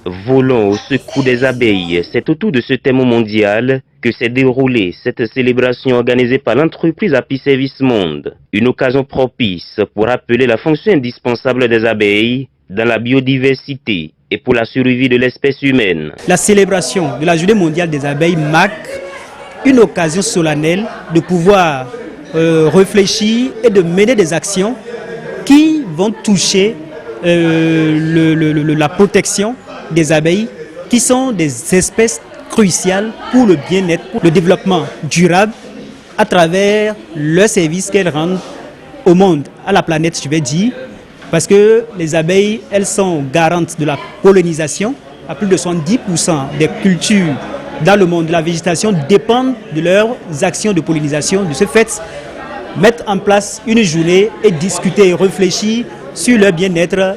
Volons au secours des abeilles. C'est autour de ce thème mondial que s'est déroulée cette célébration organisée par l'entreprise Apis Service Monde. Une occasion propice pour rappeler la fonction indispensable des abeilles dans la biodiversité et pour la survie de l'espèce humaine. La célébration de la Journée mondiale des abeilles marque une occasion solennelle de pouvoir réfléchir et de mener des actions qui vont toucher la protection des abeilles, qui sont des espèces cruciales pour le bien-être, pour le développement durable à travers le service qu'elles rendent au monde, à la planète, je vais dire, parce que les abeilles, elles sont garantes de la pollinisation. À plus de 70% des cultures dans le monde de la végétation dépendent de leurs actions de pollinisation. De ce fait, mettre en place une journée et discuter et réfléchir sur leur bien-être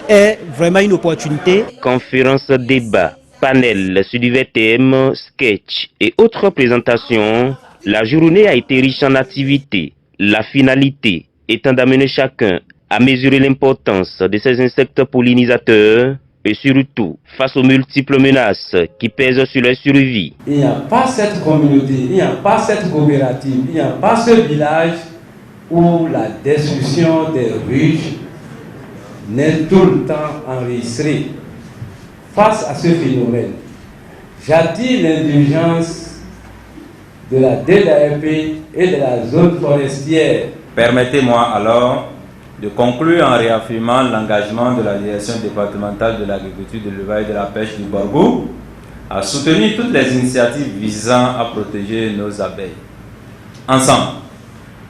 est vraiment une opportunité. Conférences, débats, panels sur divers thèmes, sketchs et autres présentations, la journée a été riche en activités. La finalité étant d'amener chacun à mesurer l'importance de ces insectes pollinisateurs et surtout face aux multiples menaces qui pèsent sur leur survie. Il n'y a pas cette communauté, il n'y a pas cette coopérative, il n'y a pas ce village où la destruction des ruches n'est tout le temps enregistrée. Face à ce phénomène, j'attire l'indulgence de la DDAP et de la zone forestière. Permettez-moi alors de conclure en réaffirmant l'engagement de la direction départementale de l'agriculture, de l'élevage et de la pêche du Borgou à soutenir toutes les initiatives visant à protéger nos abeilles. Ensemble,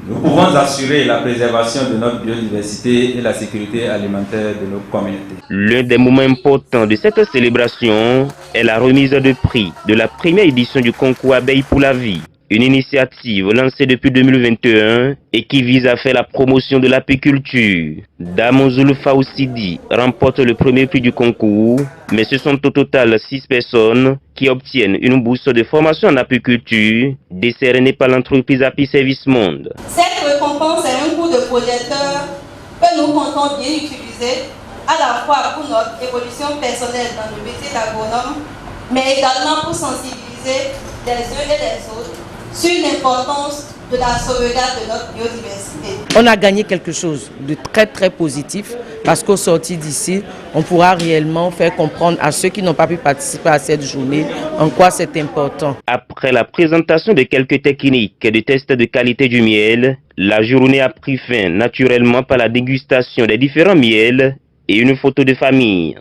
nous pouvons assurer la préservation de notre biodiversité et la sécurité alimentaire de nos communautés. L'un des moments importants de cette célébration est la remise de prix de la première édition du concours Abeilles pour la vie. Une initiative lancée depuis 2021 et qui vise à faire la promotion de l'apiculture. Damonzoul Faoussidi remporte le premier prix du concours, mais ce sont au total 6 personnes qui obtiennent une bourse de formation en apiculture décernée par l'entreprise Apis Service Monde. Cette récompense est un coup de projecteur que nous comptons bien utiliser à la fois pour notre évolution personnelle dans le métier d'agronome, mais également pour sensibiliser les uns et les autres sur l'importance de la sauvegarde de notre biodiversité. On a gagné quelque chose de très très positif parce qu'au sortir d'ici, on pourra réellement faire comprendre à ceux qui n'ont pas pu participer à cette journée en quoi c'est important. Après la présentation de quelques techniques de test de qualité du miel, la journée a pris fin naturellement par la dégustation des différents miels et une photo de famille.